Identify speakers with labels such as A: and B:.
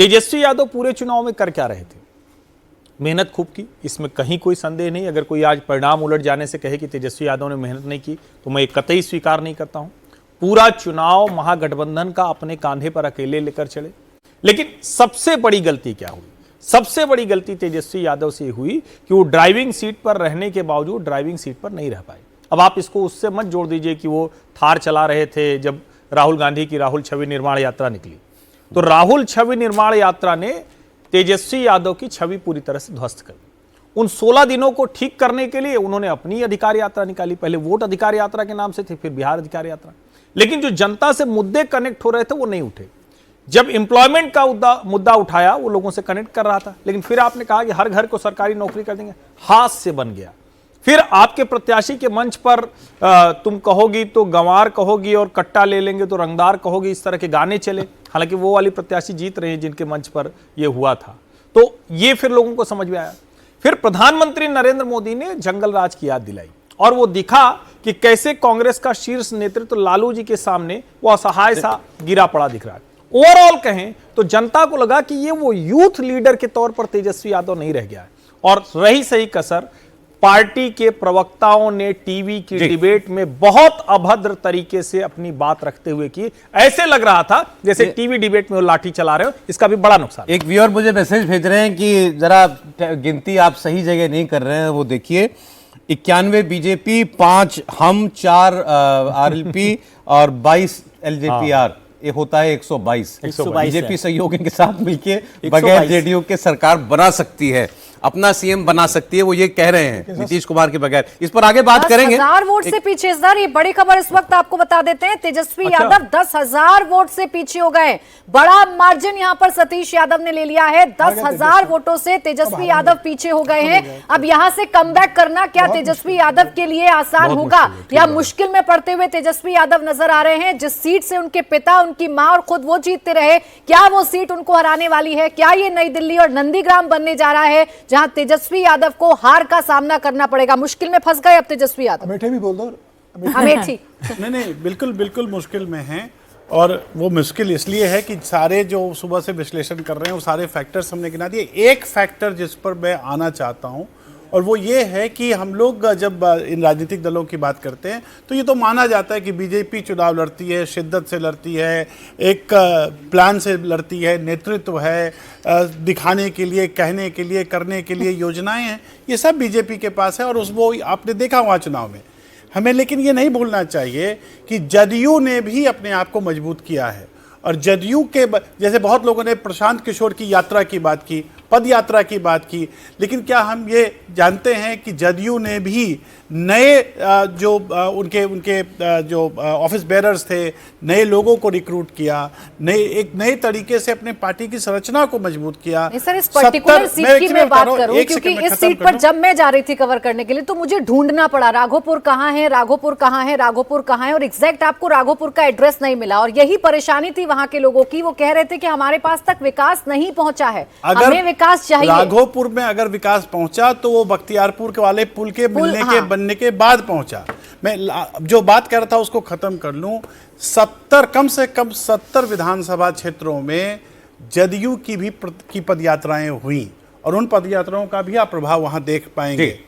A: तेजस्वी यादव पूरे चुनाव में कर क्या रहे थे? मेहनत खूब की, इसमें कहीं कोई संदेह नहीं। अगर कोई आज परिणाम उलट जाने से कहे कि तेजस्वी यादव ने मेहनत नहीं की तो मैं कतई स्वीकार नहीं करता हूं। पूरा चुनाव महागठबंधन का अपने कांधे पर अकेले लेकर चले। लेकिन सबसे बड़ी गलती क्या हुई? सबसे बड़ी गलती तेजस्वी यादव से हुई कि वो ड्राइविंग सीट पर रहने के बावजूद ड्राइविंग सीट पर नहीं रह पाए। अब आप इसको उससे मत जोड़ दीजिए कि वो थार चला रहे थे जब राहुल गांधी की राहुल छवि निर्माण यात्रा निकली। तो राहुल छवि निर्माण यात्रा ने तेजस्वी यादव की छवि पूरी तरह से ध्वस्त कर दी। उन 16 दिनों को ठीक करने के लिए उन्होंने अपनी अधिकार यात्रा निकाली। पहले वोट अधिकार यात्रा के नाम से थी, फिर बिहार अधिकार यात्रा। लेकिन जो जनता से मुद्दे कनेक्ट हो रहे थे वो नहीं उठे। जब एम्प्लॉयमेंट का मुद्दा उठाया वो लोगों से कनेक्ट कर रहा था, लेकिन फिर आपने कहा कि हर घर को सरकारी नौकरी कर देंगे, हाथ से बन गया। फिर आपके प्रत्याशी के मंच पर तुम कहोगी तो गंवार कहोगी और कट्टा ले लेंगे तो रंगदार कहोगी, इस तरह के गाने चले। हालांकि वो वाली प्रत्याशी जीत रहे हैं जिनके मंच पर यह हुआ था। तो ये फिर लोगों को समझ में आया। फिर प्रधानमंत्री नरेंद्र मोदी ने जंगल राज की याद दिलाई और वो दिखा कि कैसे कांग्रेस का शीर्ष नेतृत्व लालू जी के सामने वो असहाय सा गिरा पड़ा दिख रहा है। ओवरऑल कहें तो जनता को लगा कि ये वो यूथ लीडर के तौर पर तेजस्वी यादव नहीं रह गया है। और रही सही कसर पार्टी के प्रवक्ताओं ने टीवी की डिबेट में बहुत अभद्र तरीके से अपनी बात रखते हुए की। ऐसे लग रहा था जैसे टीवी डिबेट में वो लाठी चला रहे हो। इसका भी बड़ा नुकसान।
B: एक व्यूअर मुझे मैसेज भेज रहे हैं कि जरा गिनती आप सही जगह नहीं कर रहे हैं, वो देखिए 91 बीजेपी, 5 हम, 4 आरएलपी और 22 एलजेपीआर, ये होता है 122। बीजेपी सहयोगी के साथ मिलकर बगैर जेडीयू के सरकार बना सकती है, अपना सीएम बना सकती है, वो ये कह रहे हैं नीतीश कुमार के बगैर। इस पर आगे बात करेंगे।
C: 10,000 वोट से पीछे इस बार, ये बड़ी खबर इस वक्त आपको बता देते हैं। तेजस्वी यादव 10,000 वोट से पीछे हो गए। बड़ा मार्जिन यहां पर सतीश यादव ने ले लिया है। 10,000 वोटों से तेजस्वी यादव पीछे हो गए हैं। अब यहां से कमबैक करना क्या तेजस्वी यादव के लिए आसान होगा या मुश्किल में पड़ते हुए तेजस्वी यादव नजर आ रहे हैं? जिस सीट से उनके पिता, उनकी मां और खुद वो जीतते रहे, क्या वो सीट उनको हराने वाली है? क्या ये नई दिल्ली और नंदीग्राम बनने जा रहा है जहां तेजस्वी यादव को हार का सामना करना पड़ेगा? मुश्किल में फंस गए अब तेजस्वी यादव।
D: अमेठी भी बोल दो।
C: अमेठी
E: नहीं, बिल्कुल मुश्किल में हैं। और वो मुश्किल इसलिए है कि सारे जो सुबह से विश्लेषण कर रहे हैं वो सारे फैक्टर्स हमने गिना दिए। एक फैक्टर जिस पर मैं आना चाहता हूं और वो ये है कि हम लोग जब इन राजनीतिक दलों की बात करते हैं तो ये तो माना जाता है कि बीजेपी चुनाव लड़ती है, शिद्दत से लड़ती है, एक प्लान से लड़ती है, नेतृत्व है, दिखाने के लिए, कहने के लिए, करने के लिए योजनाएं हैं, ये सब बीजेपी के पास है और वो आपने देखा वहाँ चुनाव में। हमें लेकिन ये नहीं भूलना चाहिए कि जदयू ने भी अपने आप को मजबूत किया है। और जदयू के जैसे बहुत लोगों ने प्रशांत किशोर की यात्रा की बात की, पद यात्रा की बात की, लेकिन क्या हम ये जानते हैं कि जदयू ने भी नए जो उनके जो ऑफिस बेरर्स थे, नए लोगों को रिक्रूट किया, एक नए तरीके से अपने पार्टी की संरचना को मजबूत किया।
C: सर, इस पर्टिकुलर सीट की मैं बात करूं क्योंकि इस सीट पर जब मैं जा रही थी कवर करने के लिए तो मुझे ढूंढना पड़ा राघोपुर कहाँ है, राघोपुर कहाँ है, राघोपुर कहाँ है, और एग्जैक्ट आपको राघोपुर का एड्रेस नहीं मिला। और यही परेशानी थी वहां के लोगों की। वो कह रहे थे कि हमारे पास तक विकास नहीं पहुंचा है, हमें विकास चाहिए।
E: राघोपुर में अगर विकास पहुंचा तो वो बख्तियारपुर के वाले पुल के मिलने के बनने के बाद पहुंचा। मैं जो बात कर रहा था उसको खत्म कर लूं। 70 कम से कम 70 विधानसभा क्षेत्रों में जदयू की भी पदयात्राएं हुई और उन पदयात्राओं का भी आप प्रभाव वहां देख पाएंगे।